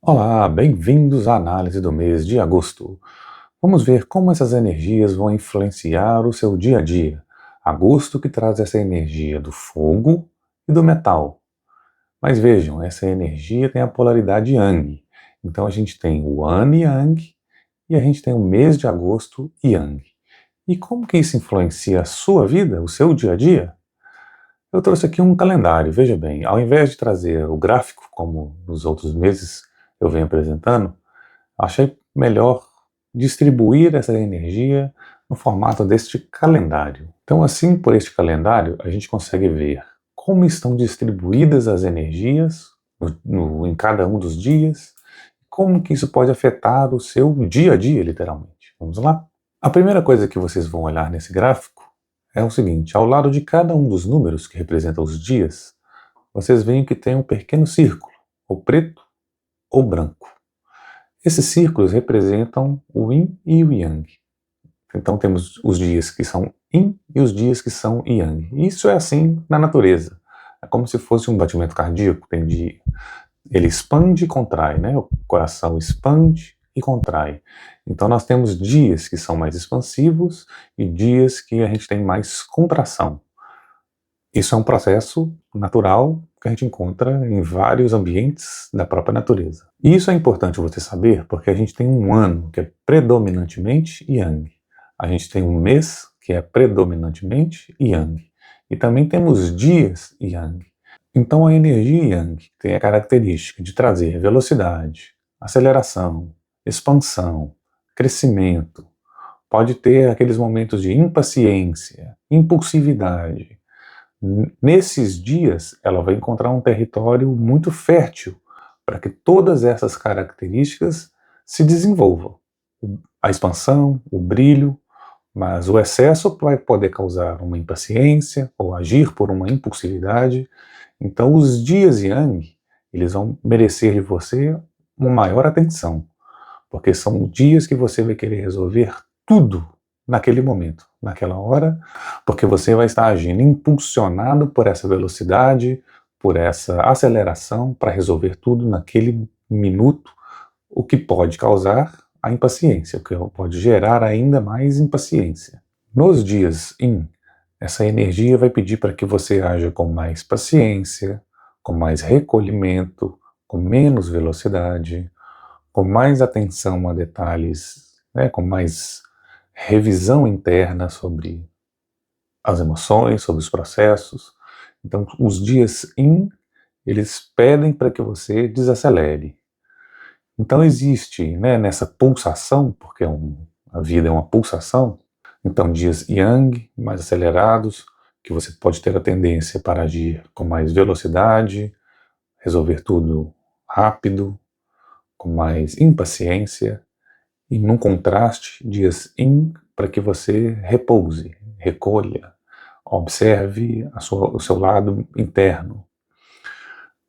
Olá, bem-vindos à análise do mês de agosto. Vamos ver como essas energias vão influenciar o seu dia a dia. Agosto que traz essa energia do fogo e do metal. Mas vejam, essa energia tem a polaridade Yang. Então a gente tem o An Yang e a gente tem o mês de agosto Yang. E como que isso influencia a sua vida, o seu dia a dia? Eu trouxe aqui um calendário, veja bem, ao invés de trazer o gráfico, como nos outros meses eu venho apresentando, achei melhor distribuir essa energia no formato deste calendário. Então, assim, por este calendário, a gente consegue ver como estão distribuídas as energias em cada um dos dias, como que isso pode afetar o seu dia a dia, literalmente. Vamos lá? A primeira coisa que vocês vão olhar nesse gráfico é o seguinte: ao lado de cada um dos números que representam os dias, vocês veem que tem um pequeno círculo, ou preto ou branco. Esses círculos representam o Yin e o Yang. Então temos os dias que são Yin e os dias que são Yang. Isso é assim na natureza. É como se fosse um batimento cardíaco. Tem dia, ele expande e contrai, né? O coração expande e contrai. Então nós temos dias que são mais expansivos e dias que a gente tem mais contração. Isso é um processo natural que a gente encontra em vários ambientes da própria natureza. E isso é importante você saber porque a gente tem um ano que é predominantemente Yang. A gente tem um mês que é predominantemente Yang. E também temos dias Yang. Então a energia Yang tem a característica de trazer velocidade, aceleração, expansão, crescimento. Pode ter aqueles momentos de impaciência, impulsividade. Nesses dias, ela vai encontrar um território muito fértil para que todas essas características se desenvolvam. A expansão, o brilho, mas o excesso vai poder causar uma impaciência ou agir por uma impulsividade. Então, os dias Yang, eles vão merecer de você uma maior atenção, porque são dias que você vai querer resolver tudo naquele momento, naquela hora, porque você vai estar agindo impulsionado por essa velocidade, por essa aceleração para resolver tudo naquele minuto, o que pode causar a impaciência, o que pode gerar ainda mais impaciência. Nos dias Yin, essa energia vai pedir para que você haja com mais paciência, com mais recolhimento, com menos velocidade, com mais atenção a detalhes, né, com mais revisão interna sobre as emoções, sobre os processos. Então, os dias Yin, eles pedem para que você desacelere. Então, existe, né, nessa pulsação, porque a vida é uma pulsação, então dias Yang mais acelerados, que você pode ter a tendência para agir com mais velocidade, resolver tudo rápido, com mais impaciência, e num contraste, dias Yin para que você repouse, recolha, observe o seu lado interno.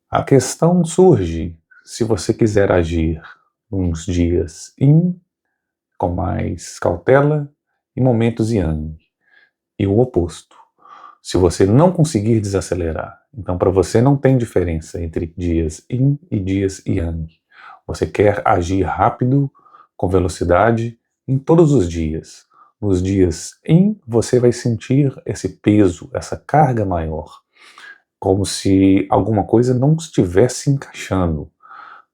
A questão surge se você quiser agir uns dias Yin com mais cautela e momentos Yang, e o oposto. Se você não conseguir desacelerar, então para você não tem diferença entre dias Yin e dias Yang. Você quer agir rápido, com velocidade, em todos os dias. Nos dias Yin, você vai sentir esse peso, essa carga maior, como se alguma coisa não estivesse encaixando.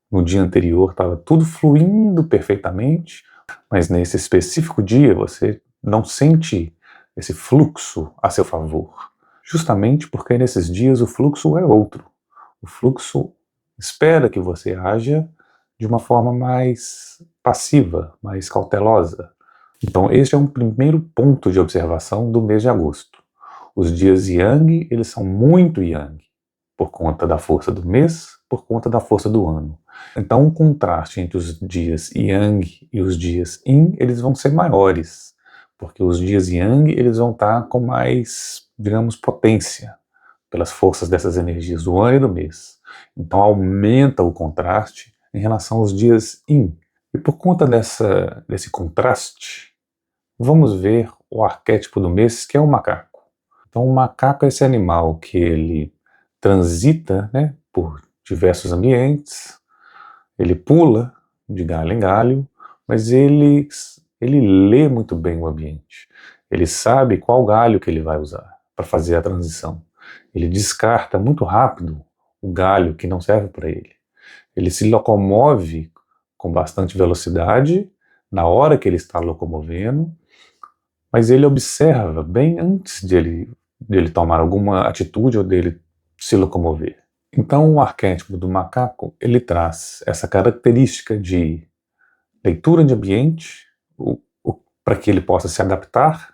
No dia anterior estava tudo fluindo perfeitamente, mas nesse específico dia você não sente esse fluxo a seu favor. Justamente porque nesses dias o fluxo é outro. O fluxo espera que você haja de uma forma mais passiva, mais cautelosa. Então este é um primeiro ponto de observação do mês de agosto. Os dias Yang, eles são muito Yang, por conta da força do mês, por conta da força do ano. Então o contraste entre os dias Yang e os dias Yin, eles vão ser maiores, porque os dias Yang, eles vão estar com mais, digamos, potência, pelas forças dessas energias do ano e do mês. Então aumenta o contraste em relação aos dias Yin. E por conta desse contraste, vamos ver o arquétipo do mês, que é o macaco. Então o macaco é esse animal que ele transita, né, por diversos ambientes, Ele pula de galho em galho, mas ele lê muito bem o ambiente. Ele sabe qual galho que ele vai usar para fazer a transição. Ele descarta muito rápido o galho que não serve para ele. Ele se locomove com bastante velocidade na hora que ele está locomovendo, mas ele observa bem antes de ele tomar alguma atitude ou dele se locomover. Então o arquétipo do macaco, ele traz essa característica de leitura de ambiente, para que ele possa se adaptar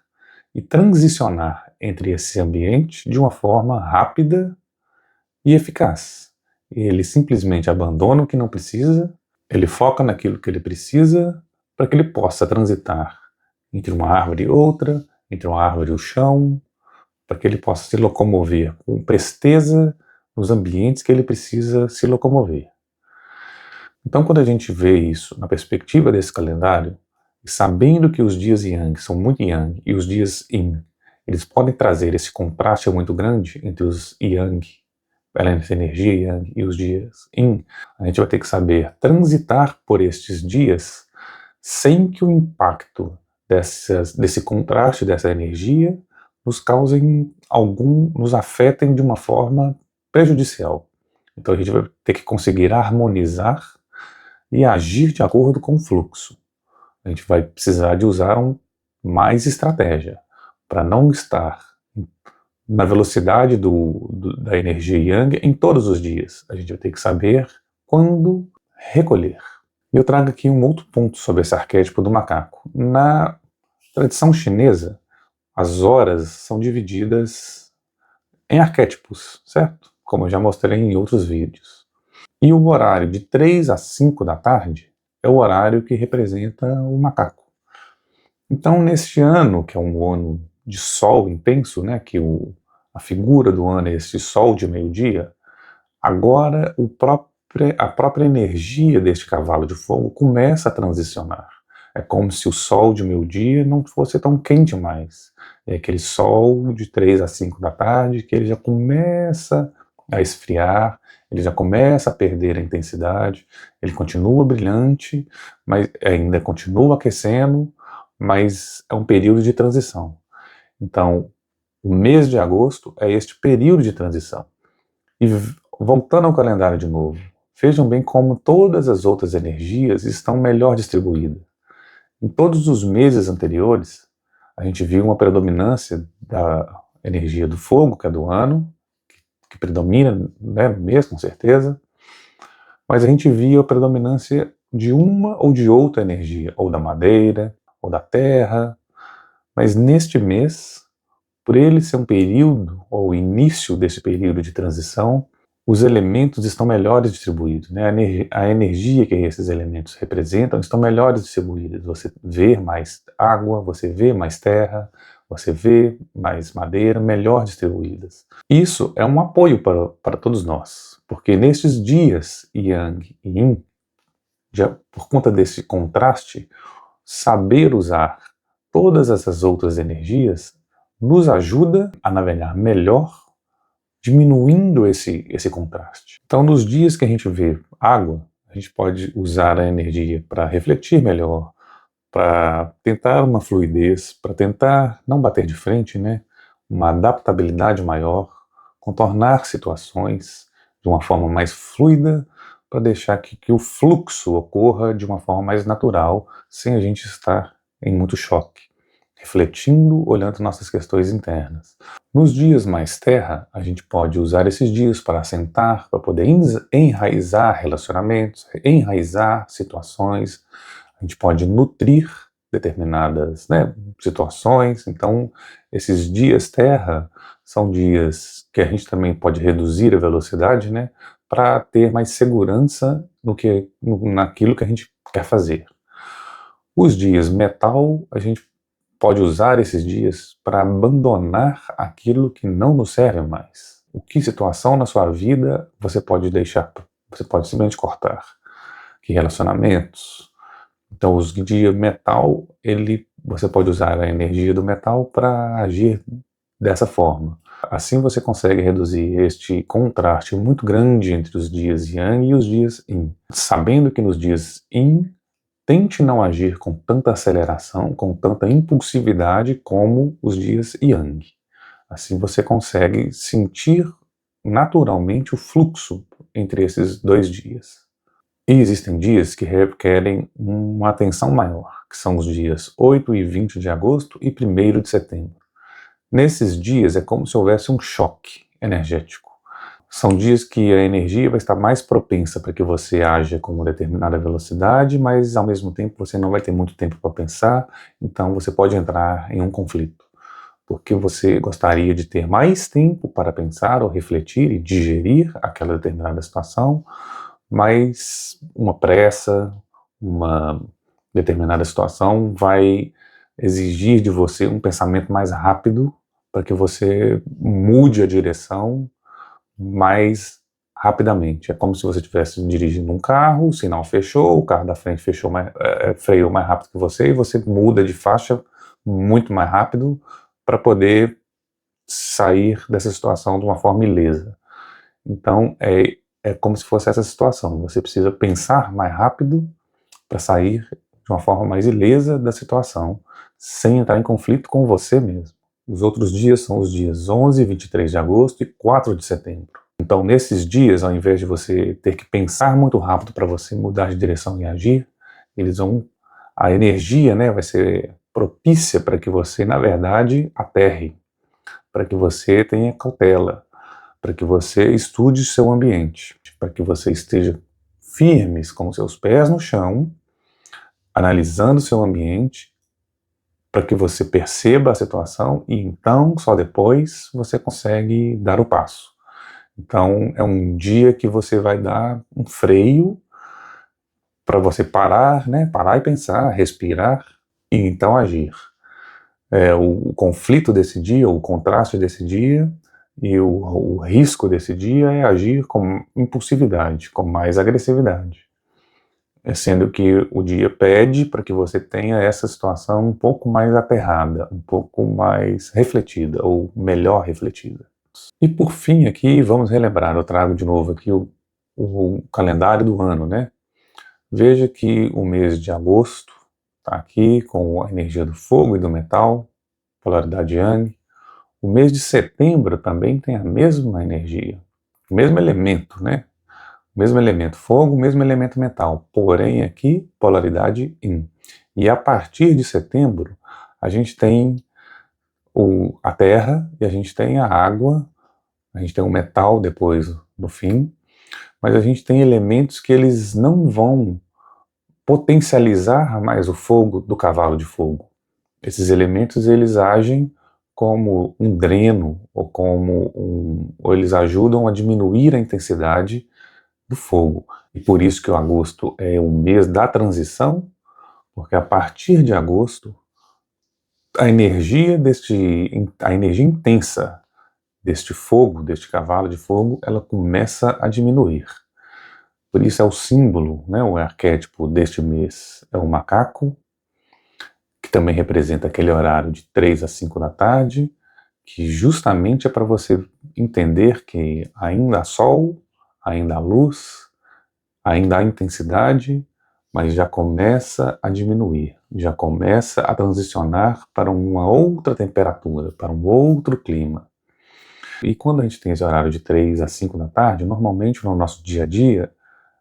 e transicionar entre esse ambiente de uma forma rápida e eficaz. Ele simplesmente abandona o que não precisa, ele foca naquilo que ele precisa para que ele possa transitar entre uma árvore e outra, entre uma árvore e o chão, para que ele possa se locomover com presteza nos ambientes que ele precisa se locomover. Então, quando a gente vê isso na perspectiva desse calendário, sabendo que os dias Yang são muito Yang e os dias Yin, eles podem trazer esse contraste muito grande entre os Yang, essa energia Yang, e os dias Yin, a gente vai ter que saber transitar por estes dias sem que o impacto desse contraste, dessa energia, nos afetem de uma forma prejudicial. Então a gente vai ter que conseguir harmonizar e agir de acordo com o fluxo. A gente vai precisar de usar mais estratégia para não estar na velocidade da energia Yang em todos os dias. A gente vai ter que saber quando recolher. E eu trago aqui um outro ponto sobre esse arquétipo do macaco. Na tradição chinesa, as horas são divididas em arquétipos, certo? Como eu já mostrei em outros vídeos. E o horário de 3 às 5 da tarde é o horário que representa o macaco. Então, neste ano, que é um ano de sol intenso, né, que a figura do ano é esse sol de meio-dia, agora a própria energia deste cavalo de fogo começa a transicionar. É como se o sol de meio-dia não fosse tão quente mais. É aquele sol de 3 às 5 da tarde que ele já começa a esfriar, ele já começa a perder a intensidade, ele continua brilhante, mas ainda continua aquecendo, mas é um período de transição. Então, o mês de agosto é este período de transição. E voltando ao calendário de novo, vejam bem como todas as outras energias estão melhor distribuídas. Em todos os meses anteriores, a gente viu uma predominância da energia do fogo, que é do ano, que predomina, né, mesmo, com certeza, mas a gente via a predominância de uma ou de outra energia, ou da madeira, ou da terra, mas neste mês, por ele ser um período, ou o início desse período de transição, os elementos estão melhores distribuídos, né? A energia que esses elementos representam estão melhores distribuídas. Você vê mais água, você vê mais terra, você vê mais madeira, melhor distribuídas. Isso é um apoio para todos nós, porque nesses dias Yang e Yin, por conta desse contraste, saber usar todas essas outras energias nos ajuda a navegar melhor, diminuindo esse contraste. Então, nos dias que a gente vê água, a gente pode usar a energia para refletir melhor, para tentar uma fluidez, para tentar não bater de frente, né? Uma adaptabilidade maior, contornar situações de uma forma mais fluida, para deixar que o fluxo ocorra de uma forma mais natural, sem a gente estar em muito choque, refletindo, olhando nossas questões internas. Nos dias mais terra, a gente pode usar esses dias para assentar, para poder enraizar relacionamentos, enraizar situações. A gente pode nutrir determinadas, né, situações. Então, esses dias terra são dias que a gente também pode reduzir a velocidade, né, para ter mais segurança naquilo que a gente quer fazer. Os dias metal, a gente pode usar esses dias para abandonar aquilo que não nos serve mais. Que situação na sua vida você pode deixar, você pode simplesmente cortar? Que relacionamentos? Então, os dias metal, você pode usar a energia do metal para agir dessa forma. Assim você consegue reduzir este contraste muito grande entre os dias Yang e os dias Yin. Sabendo que nos dias Yin, tente não agir com tanta aceleração, com tanta impulsividade como os dias Yang. Assim você consegue sentir naturalmente o fluxo entre esses dois dias. E existem dias que requerem uma atenção maior, que são os dias 8 e 20 de agosto e 1º de setembro. Nesses dias é como se houvesse um choque energético. São dias que a energia vai estar mais propensa para que você haja com uma determinada velocidade, mas ao mesmo tempo você não vai ter muito tempo para pensar, então você pode entrar em um conflito. Porque você gostaria de ter mais tempo para pensar ou refletir e digerir aquela determinada situação, mas uma pressa, uma determinada situação vai exigir de você um pensamento mais rápido para que você mude a direção mais rapidamente. É como se você estivesse dirigindo um carro, o sinal fechou, o carro da frente freou mais rápido que você e você muda de faixa muito mais rápido para poder sair dessa situação de uma forma ilesa. Então, é como se fosse essa situação. Você precisa pensar mais rápido para sair de uma forma mais ilesa da situação, sem entrar em conflito com você mesmo. Os outros dias são os dias 11, 23 de agosto e 4 de setembro. Então, nesses dias, ao invés de você ter que pensar muito rápido para você mudar de direção e agir, a energia, né, vai ser propícia para que você, na verdade, aterre, para que você tenha cautela, para que você estude seu ambiente, para que você esteja firmes com seus pés no chão, analisando seu ambiente, para que você perceba a situação e então, só depois, você consegue dar o passo. Então, é um dia que você vai dar um freio para você parar, né? Parar e pensar, respirar e então agir. O conflito desse dia, o contraste desse dia e o risco desse dia é agir com impulsividade, com mais agressividade. Sendo que o dia pede para que você tenha essa situação um pouco mais aterrada, um pouco mais refletida, ou melhor refletida. E por fim aqui, vamos relembrar, eu trago de novo aqui o calendário do ano, né? Veja que o mês de agosto está aqui com a energia do fogo e do metal, polaridade Yang. O mês de setembro também tem a mesma energia, o mesmo elemento, né? O mesmo elemento fogo, o mesmo elemento metal, porém aqui polaridade Yin. E a partir de setembro a gente tem a terra e a gente tem a água, a gente tem o metal depois no fim, mas a gente tem elementos que eles não vão potencializar mais o fogo do cavalo de fogo. Esses elementos eles agem como um dreno ou eles ajudam a diminuir a intensidade do fogo. E por isso que o agosto é o mês da transição, porque a partir de agosto a energia intensa deste fogo, deste cavalo de fogo, ela começa a diminuir. Por isso é o símbolo, né, o arquétipo deste mês é o macaco, que também representa aquele horário de 3 às 5 da tarde, que justamente é para você entender que ainda há sol, ainda há luz, ainda há intensidade, mas já começa a diminuir, já começa a transicionar para uma outra temperatura, para um outro clima. E quando a gente tem esse horário de 3 às 5 da tarde, normalmente no nosso dia a dia,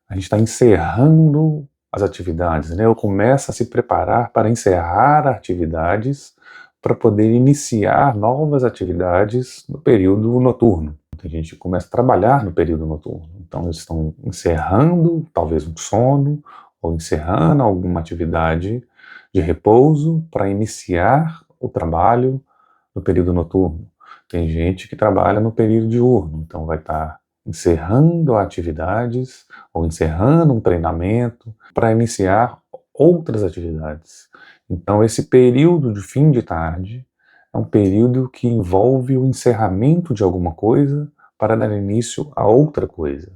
a gente está encerrando as atividades, né? Eu começo a se preparar para encerrar atividades para poder iniciar novas atividades no período noturno. A gente começa a trabalhar no período noturno. Então eles estão encerrando talvez um sono ou encerrando alguma atividade de repouso para iniciar o trabalho no período noturno. Tem gente que trabalha no período diurno, então vai estar encerrando atividades ou encerrando um treinamento para iniciar outras atividades. Então esse período de fim de tarde é um período que envolve o encerramento de alguma coisa para dar início a outra coisa.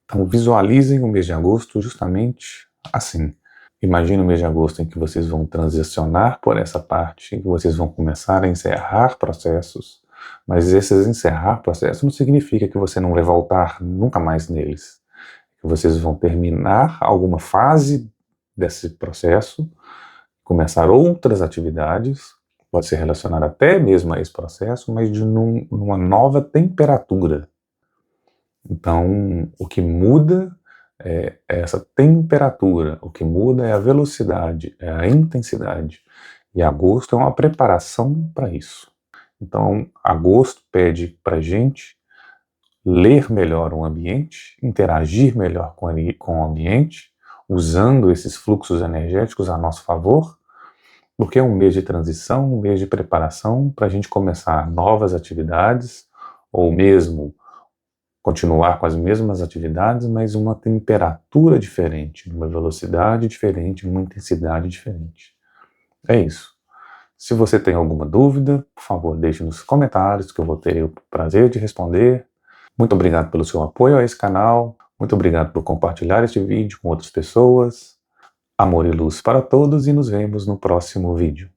Então visualizem o mês de agosto justamente assim. Imagine o mês de agosto em que vocês vão transicionar por essa parte, em que vocês vão começar a encerrar processos, Mas esses encerrar processos não significa que você não vai voltar nunca mais neles. Que vocês vão terminar alguma fase desse processo, começar outras atividades, pode ser relacionado até mesmo a esse processo, mas numa nova temperatura. Então, o que muda é essa temperatura, o que muda é a velocidade, é a intensidade. E agosto é uma preparação para isso. Então, agosto pede para a gente ler melhor o ambiente, interagir melhor com o ambiente, usando esses fluxos energéticos a nosso favor, porque é um mês de transição, um mês de preparação para a gente começar novas atividades, ou mesmo continuar com as mesmas atividades, mas uma temperatura diferente, uma velocidade diferente, uma intensidade diferente. É isso. Se você tem alguma dúvida, por favor, deixe nos comentários que eu vou ter o prazer de responder. Muito obrigado pelo seu apoio a esse canal. Muito obrigado por compartilhar este vídeo com outras pessoas. Amor e luz para todos e nos vemos no próximo vídeo.